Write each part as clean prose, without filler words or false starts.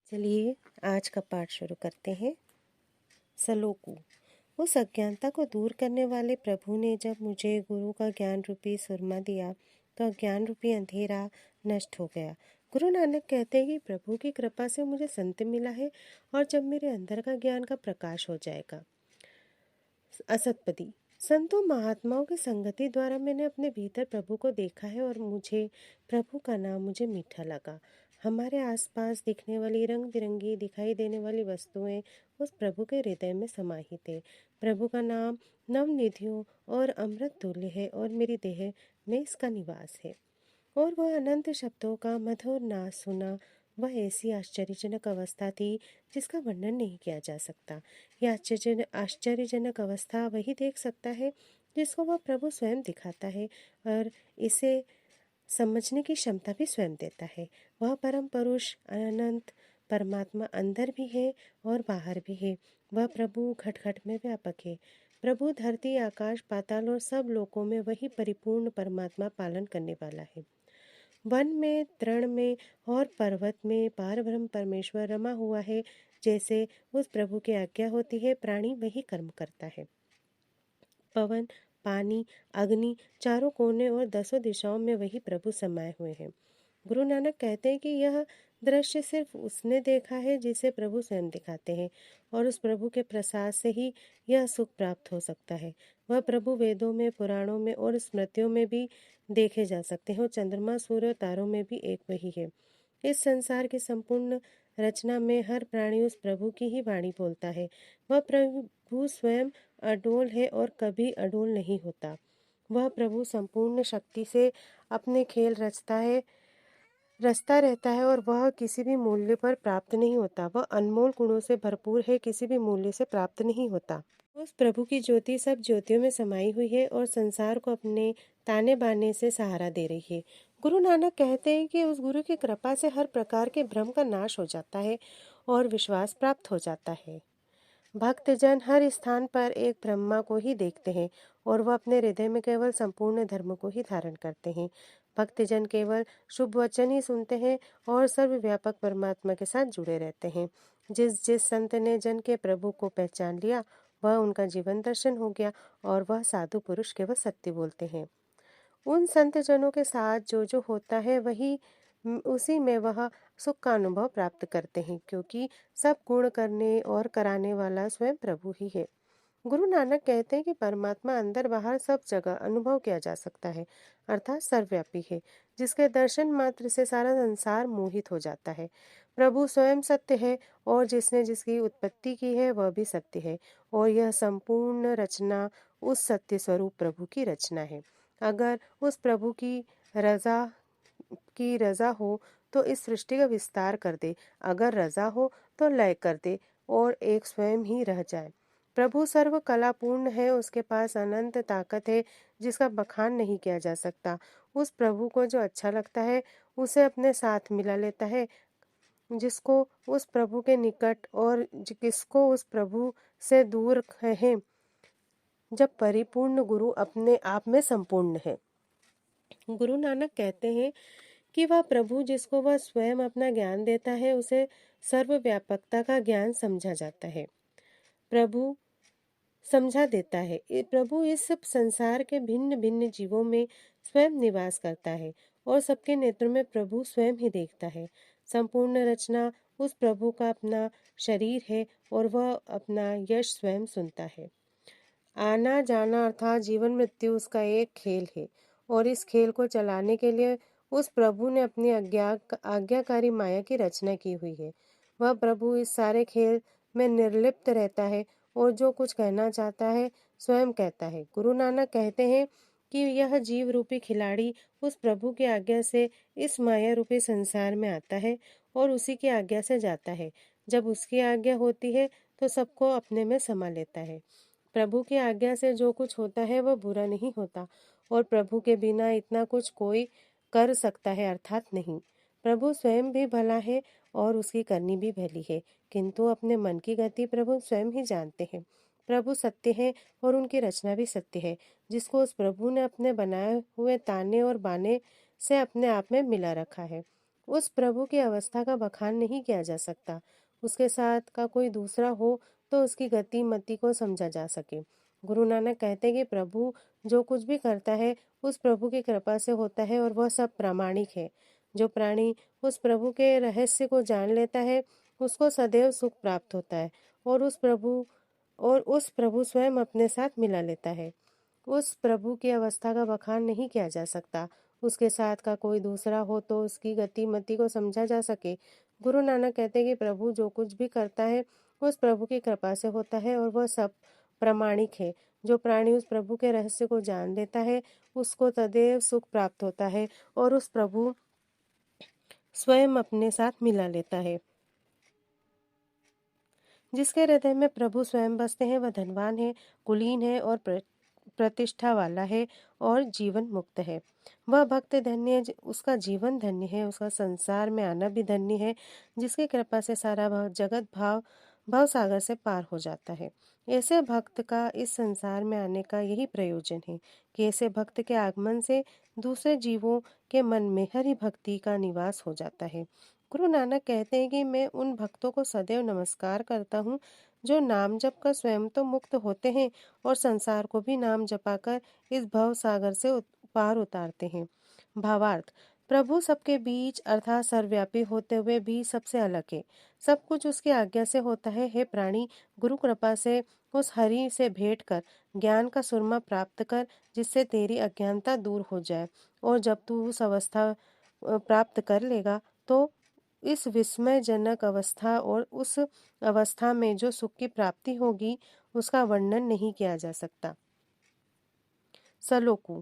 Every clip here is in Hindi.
चलिए आज का पाठ शुरू करते हैं। सलोकू। उस अज्ञानता को दूर करने वाले प्रभु ने जब मुझे गुरु का ज्ञान रूपी सुरमा दिया तो अज्ञान रूपी अंधेरा नष्ट हो गया। गुरु नानक कहते हैं कि प्रभु की कृपा से मुझे संत मिला है और जब मेरे अंदर का ज्ञान का प्रकाश हो जाएगा। असतपदी। संतों महात्माओं की संगति द्वारा मैंने अपने भीतर प्रभु को देखा है और मुझे प्रभु का नाम मुझे मीठा लगा। हमारे आसपास दिखने वाली रंग बिरंगी दिखाई देने वाली वस्तुएं उस प्रभु के हृदय में समाहित है। प्रभु का नाम नवनिधियों और अमृत तुल्य है और मेरी देह में इसका निवास है। और वह अनंत शब्दों का मधुर नाद सुना। वह ऐसी आश्चर्यजनक अवस्था थी जिसका वर्णन नहीं किया जा सकता। यह आश्चर्यजनक अवस्था वही देख सकता है जिसको वह प्रभु स्वयं दिखाता है और इसे समझने की क्षमता भी स्वयं देता है। वह परम पुरुष अनंत परमात्मा अंदर भी है और बाहर भी है। वह प्रभु घट घट में व्यापक है। प्रभु धरती आकाश पाताल और सब लोकों में वही परिपूर्ण परमात्मा पालन करने वाला है। वन में तृण में और पर्वत में पारब्रह्म परमेश्वर रमा हुआ है। जैसे उस प्रभु की आज्ञा होती है प्राणी वही कर्म करता है। पवन पानी अग्नि चारों कोने और दसों दिशाओं में वही प्रभु समाये हुए हैं। गुरु नानक कहते हैं कि यह दृश्य सिर्फ उसने देखा है जिसे प्रभु स्वयं दिखाते हैं और उस प्रभु के प्रसाद से ही यह सुख प्राप्त हो सकता है। वह प्रभु वेदों में पुराणों में और स्मृतियों में भी देखे जा सकते हैं और चंद्रमा सूर्य और तारों में भी एक वही है। इस संसार की संपूर्ण रचना में हर प्राणी उस प्रभु की ही वाणी बोलता है। वह प्रभु स्वयं अडोल है और कभी अडोल नहीं होता। वह प्रभु संपूर्ण शक्ति से अपने खेल रचता रहता है और वह किसी भी मूल्य पर प्राप्त नहीं होता। वह अनमोल गुणों से भरपूर है, किसी भी मूल्य से प्राप्त नहीं होता। उस प्रभु की ज्योति सब ज्योतियों में समाई हुई है और संसार को अपने ताने बाने से सहारा दे रही है। गुरु नानक कहते हैं कि उस गुरु की कृपा से हर प्रकार के भ्रम का नाश हो जाता है और विश्वास प्राप्त हो जाता है। भक्तजन हर स्थान पर एक ब्रह्मा को ही देखते हैं और वह अपने हृदय में केवल संपूर्ण धर्म को ही धारण करते हैं। भक्तजन केवल शुभ वचन ही सुनते हैं और सर्वव्यापक परमात्मा के साथ जुड़े रहते हैं। जिस जिस संत ने जन के प्रभु को पहचान लिया वह उनका जीवन दर्शन हो गया और वह साधु पुरुष केवल सत्य बोलते हैं। उन संत जनों के साथ जो होता है वही उसी में वह सुख का अनुभव प्राप्त करते हैं, क्योंकि सब गुण करने और कराने वाला स्वयं प्रभु ही है। गुरु नानक कहते हैं कि परमात्मा अंदर बाहर सब जगह अनुभव किया जा सकता है, अर्थात सर्वव्यापी है, जिसके दर्शन मात्र से सारा संसार मोहित हो जाता है। प्रभु स्वयं सत्य है और जिसने जिसकी उत्पत्ति की है वह भी सत्य है और यह संपूर्ण रचना उस सत्य स्वरूप प्रभु की रचना है। अगर उस प्रभु की रजा हो तो इस सृष्टि का विस्तार कर दे, अगर रजा हो तो लय कर दे और एक स्वयं ही रह जाए। प्रभु सर्व कलापूर्ण है, उसके पास अनंत ताकत है जिसका बखान नहीं किया जा सकता। उस प्रभु को जो अच्छा लगता है उसे अपने साथ मिला लेता है, जिसको उस प्रभु के निकट और किसको उस प्रभु से दूर है, जब परिपूर्ण गुरु अपने आप में संपूर्ण है। गुरु नानक कहते हैं कि वह प्रभु जिसको वह स्वयं अपना ज्ञान देता है उसे सर्वव्यापकता का ज्ञान समझा जाता है। प्रभु समझा देता है। प्रभु इस सब संसार के भिन्न भिन्न जीवों में स्वयं निवास करता है और सबके नेत्रों में प्रभु स्वयं ही देखता है। संपूर्ण रचना उस प्रभु का अपना शरीर है और वह अपना यश स्वयं सुनता है। आना जाना अर्थात जीवन मृत्यु उसका एक खेल है और इस खेल को चलाने के लिए उस प्रभु ने अपनी आज्ञाकारी माया की रचना की हुई है। वह प्रभु इस सारे खेल में निर्लिप्त रहता है और जो कुछ कहना चाहता है स्वयं कहता है। गुरु नानक कहते हैं कि यह जीव रूपी खिलाड़ी उस प्रभु की आज्ञा से इस माया रूपी संसार में आता है और उसी की आज्ञा से जाता है। जब उसकी आज्ञा होती है तो सबको अपने में समा लेता है। प्रभु की आज्ञा से जो कुछ होता है वह बुरा नहीं होता और प्रभु के बिना इतना कुछ कोई कर सकता है अर्थात नहीं। प्रभु स्वयं भी भला है और उसकी करनी भी भली है, किंतु अपने मन की गति प्रभु स्वयं ही जानते हैं। प्रभु सत्य है और उनकी रचना भी सत्य है, जिसको उस प्रभु ने अपने बनाए हुए ताने और बाने से अपने आप में मिला रखा है। उस प्रभु की अवस्था का बखान नहीं किया जा सकता। उसके साथ का कोई दूसरा हो तो उसकी गति मति को समझा जा सके। गुरु नानक कहते हैं कि प्रभु जो कुछ भी करता है उस प्रभु की कृपा से होता है और वह सब प्रामाणिक है। जो प्राणी उस प्रभु के रहस्य को जान लेता है उसको सदैव सुख प्राप्त होता है और उस प्रभु स्वयं अपने साथ मिला लेता है। उस प्रभु की अवस्था का बखान नहीं किया जा सकता। उसके साथ का कोई दूसरा हो तो उसकी गति मति को समझा जा सके। गुरु नानक कहते हैं कि प्रभु जो कुछ भी करता है उस प्रभु की कृपा से होता है और वह सब प्रामाणिक है। जो प्राणी उस प्रभु के रहस्य को जान लेता है उसको तदेव सुख प्राप्त होता है और उस प्रभु स्वयं अपने साथ मिला लेता है। जिसके हृदय में प्रभु स्वयं बसते हैं वह धनवान है, कुलीन है और प्रतिष्ठा वाला है और जीवन मुक्त है। वह भक्त धन्य है, उसका जीवन धन्य है, उसका संसार में आना भी धन्य है। जिसकी कृपा से सारा जगत भव सागर से पार हो जाता है। ऐसे भक्त का इस संसार में आने का यही प्रयोजन है कि ऐसे भक्त के आगमन से दूसरे जीवों के मन में हरि भक्ति का निवास हो जाता है। गुरु नानक कहते हैं कि मैं उन भक्तों को सदैव नमस्कार करता हूँ जो नाम जप कर स्वयं तो मुक्त होते हैं और संसार को भी नाम जपाकर इस भव सागर से पार उतारते हैं। भावार्थ, प्रभु सबके बीच अर्थात सर्वव्यापी होते हुए भी सबसे अलग है। सब कुछ उसकी आज्ञा से होता है। हे प्राणी, गुरु कृपा से उस हरि से भेंट कर ज्ञान का सुरमा प्राप्त कर जिससे तेरी अज्ञानता दूर हो जाए। और जब तू उस अवस्था प्राप्त कर लेगा तो इस विस्मयजनक अवस्था और उस अवस्था में जो सुख की प्राप्ति होगी उसका वर्णन नहीं किया जा सकता। सलोकु,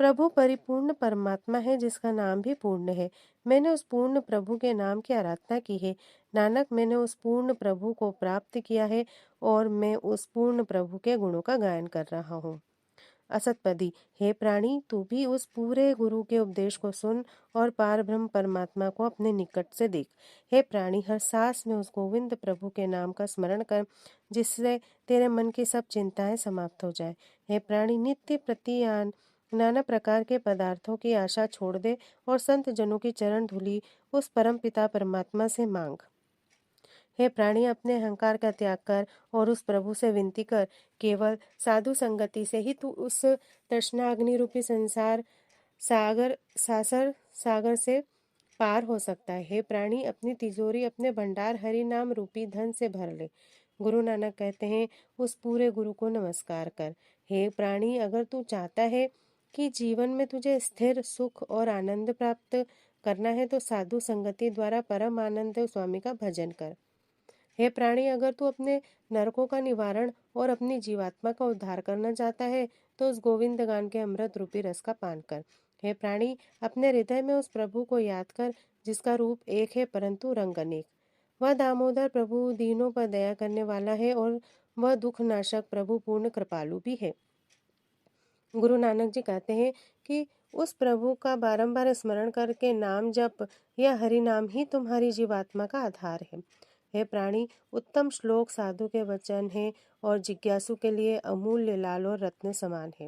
प्रभु परिपूर्ण परमात्मा है जिसका नाम भी पूर्ण है। मैंने उस पूर्ण प्रभु के नाम की आराधना की है। नानक, मैंने उस पूर्ण प्रभु को प्राप्त किया है और मैं उस पूर्ण प्रभु के गुणों का गायन कर रहा हूँ। असतपदी, हे प्राणी, तू भी उस पूरे गुरु के उपदेश को सुन और पार ब्रह्म परमात्मा को अपने निकट से देख। हे प्राणी, हर सांस में उस गोविंद प्रभु के नाम का स्मरण कर जिससे तेरे मन की सब चिंताएं समाप्त हो जाए। हे प्राणी, नित्य प्रतियान नाना प्रकार के पदार्थों की आशा छोड़ दे और संत जनों की चरण धूलि उस परम पिता परमात्मा से मांग। हे प्राणी, अपने अहंकार का त्याग कर और उस प्रभु से विनती कर। केवल साधु संगति से ही तू उस तृष्णाग्नि रूपी संसार सागर से पार हो सकता है। हे प्राणी, अपनी तिजोरी अपने भंडार हरि नाम रूपी धन से भर ले। गुरु नानक कहते हैं, उस पूरे गुरु को नमस्कार कर। हे प्राणी, अगर तू चाहता है कि जीवन में तुझे स्थिर सुख और आनंद प्राप्त करना है तो साधु संगति द्वारा परम आनंद स्वामी का भजन कर। हे प्राणी, अगर तू अपने नरकों का निवारण और अपनी जीवात्मा का उद्धार करना चाहता है तो उस गोविंद गान के अमृत रूपी रस का पान कर। हे प्राणी, अपने हृदय में उस प्रभु को याद कर जिसका रूप एक है परंतु रंग अनेक। वह दामोदर प्रभु दीनों पर दया करने वाला है और वह दुख नाशक प्रभु पूर्ण कृपालु भी है। गुरु नानक जी कहते हैं कि उस प्रभु का बारंबार स्मरण करके नाम जप या हरि नाम ही तुम्हारी जीवात्मा का आधार है। हे प्राणी, उत्तम श्लोक साधु के वचन है और जिज्ञासु के लिए अमूल्य लाल और रत्न समान है।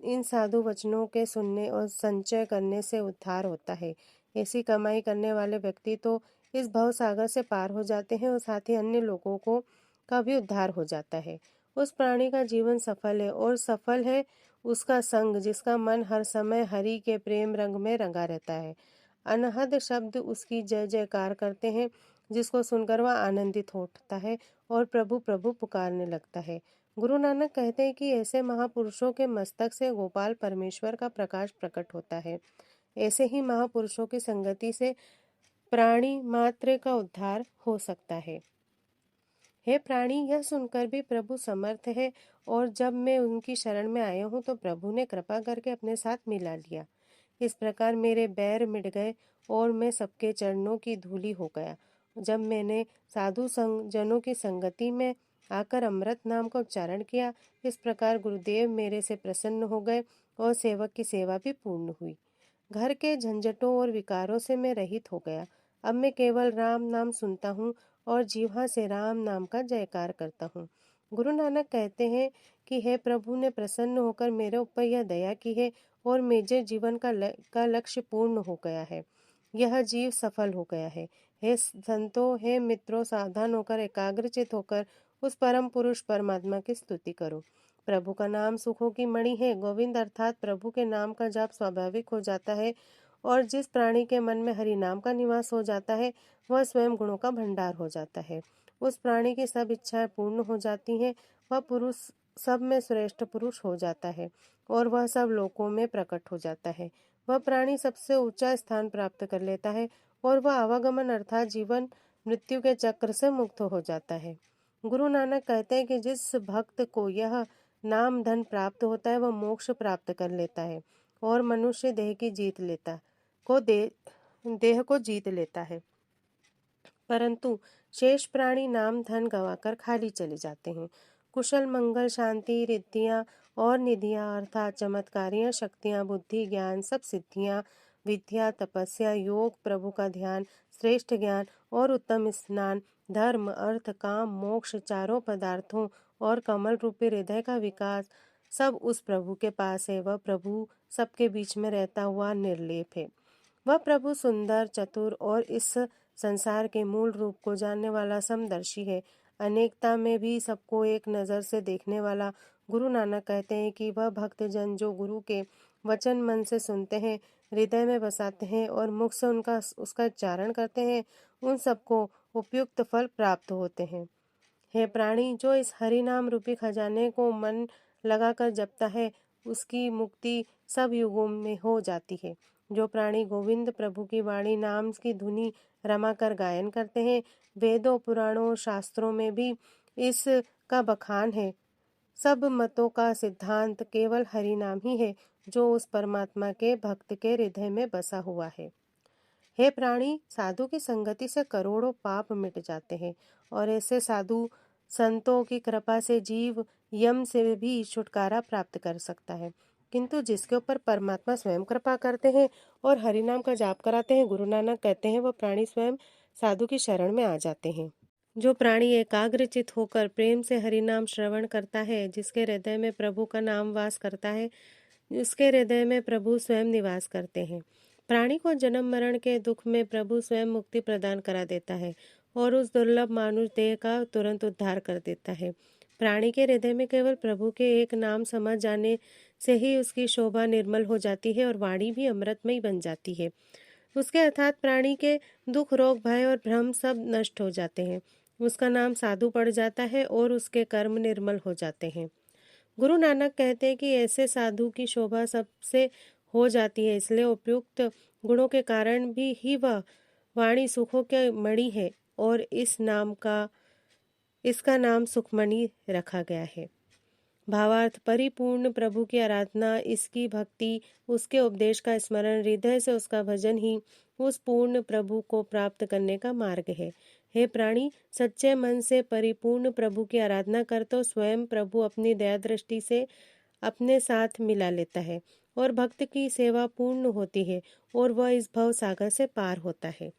इन साधु वचनों के सुनने और संचय करने से उद्धार होता है। ऐसी कमाई करने वाले व्यक्ति तो इस भव सागर से पार हो जाते हैं और साथ ही अन्य लोगों को का भी उद्धार हो जाता है। उस प्राणी का जीवन सफल है और सफल है उसका संग जिसका मन हर समय हरि के प्रेम रंग में रंगा रहता है। अनहद शब्द उसकी जय जयकार करते हैं जिसको सुनकर वह आनंदित होता है और प्रभु प्रभु पुकारने लगता है। गुरु नानक कहते हैं कि ऐसे महापुरुषों के मस्तक से गोपाल परमेश्वर का प्रकाश प्रकट होता है। ऐसे ही महापुरुषों की संगति से प्राणी मात्र का उद्धार हो सकता है। हे प्राणी, यह सुनकर भी प्रभु समर्थ है और जब मैं उनकी शरण में आया हूँ तो प्रभु ने कृपा करके अपने साथ मिला लिया। इस प्रकार मेरे बैर मिट गए और मैं सबके चरणों की धूली हो गया। जब मैंने साधु जनों की संगति में आकर अमृत नाम का उच्चारण किया, इस प्रकार गुरुदेव मेरे से प्रसन्न हो गए और सेवक की सेवा भी पूर्ण हुई। घर के झंझटों और विकारों से मैं रहित हो गया। अब मैं केवल राम नाम सुनता हूँ और जीवा से राम नाम का जयकार करता हूँ। गुरु नानक कहते हैं कि हे प्रभु ने प्रसन्न होकर मेरे ऊपर यह दया की है और मेरे जीवन का लक्ष्य पूर्ण हो गया है। यह जीव सफल हो गया है। हे संतों, हे मित्रों, सावधान होकर एकाग्रचित होकर उस परम पुरुष परमात्मा की स्तुति करो। प्रभु का नाम सुखों की मणि है। गोविंद अर्थात प्रभु के नाम का जाप स्वाभाविक हो जाता है, और जिस प्राणी के मन में हरि नाम का निवास हो जाता है वह स्वयं गुणों का भंडार हो जाता है। उस प्राणी की सब इच्छाएं पूर्ण हो जाती हैं। वह पुरुष सब में श्रेष्ठ पुरुष हो जाता है और वह सब लोकों में प्रकट हो जाता है। वह प्राणी सबसे ऊंचा स्थान प्राप्त कर लेता है और वह आवागमन अर्थात जीवन मृत्यु के चक्र से मुक्त हो जाता है। गुरु नानक कहते हैं कि जिस भक्त को यह नाम धन प्राप्त होता है वह मोक्ष प्राप्त कर लेता है और मनुष्य देह को जीत लेता है, परंतु शेष प्राणी नाम धन गंवाकर खाली चले जाते हैं। कुशल मंगल शांति रिद्धियां और निधियां अर्थात चमत्कारियां शक्तियां बुद्धि ज्ञान सब सिद्धियां विद्या तपस्या योग प्रभु का ध्यान श्रेष्ठ ज्ञान और उत्तम स्नान धर्म अर्थ काम मोक्ष चारों पदार्थों और कमल रूपी हृदय का विकास सब उस प्रभु के पास है। वह प्रभु सबके बीच में रहता हुआ निर्लेप है। वह प्रभु सुंदर चतुर और इस संसार के मूल रूप को जानने वाला समदर्शी है। अनेकता में भी सबको एक नज़र से देखने वाला। गुरु नानक कहते हैं कि वह भक्तजन जो गुरु के वचन मन से सुनते हैं, हृदय में बसाते हैं और मुख से उसका उच्चारण करते हैं, उन सबको उपयुक्त फल प्राप्त होते हैं। हे प्राणी, जो इस हरि नाम रूपी खजाने को मन लगाकर जपता है उसकी मुक्ति सब युगों में हो जाती है। जो प्राणी गोविंद प्रभु की वाणी नाम की धुनी रमाकर गायन करते हैं, वेदों पुराणों शास्त्रों में भी इसका बखान है। सब मतों का सिद्धांत केवल हरि नाम ही है जो उस परमात्मा के भक्त के हृदय में बसा हुआ है। हे प्राणी, साधु की संगति से करोड़ों पाप मिट जाते हैं और ऐसे साधु संतों की कृपा से जीव यम से भी छुटकारा प्राप्त कर सकता है। किंतु जिसके ऊपर परमात्मा स्वयं कृपा करते हैं और हरिनाम का जाप कराते हैं, गुरु नानक कहते हैं, वह प्राणी स्वयं साधु की शरण में आ जाते हैं। जो प्राणी एकाग्रचित होकर प्रेम से हरिनाम श्रवण करता है, जिसके हृदय में प्रभु का नाम वास करता है, उसके हृदय में प्रभु स्वयं निवास करते हैं। प्राणी को जन्म मरण के दुख में प्रभु स्वयं मुक्ति प्रदान करा देता है और उस दुर्लभ मानुष देह का तुरंत उद्धार कर देता है। प्राणी के हृदय में केवल प्रभु के एक नाम समझ जाने से ही उसकी शोभा निर्मल हो जाती है और वाणी भी अमृतमयी बन जाती है। उसके अर्थात प्राणी के दुख रोग भय और भ्रम सब नष्ट हो जाते हैं। उसका नाम साधु पड़ जाता है और उसके कर्म निर्मल हो जाते हैं। गुरु नानक कहते हैं कि ऐसे साधु की शोभा सबसे हो जाती है, इसलिए उपयुक्त गुणों के कारण भी ही वह वाणी सुखों के मणि है और इसका नाम सुखमणि रखा गया है। भावार्थ, परिपूर्ण प्रभु की आराधना, इसकी भक्ति, उसके उपदेश का स्मरण, हृदय से उसका भजन ही उस पूर्ण प्रभु को प्राप्त करने का मार्ग है। हे प्राणी, सच्चे मन से परिपूर्ण प्रभु की आराधना कर तो स्वयं प्रभु अपनी दया दृष्टि से अपने साथ मिला लेता है और भक्त की सेवा पूर्ण होती है और वह इस भव सागर से पार होता है।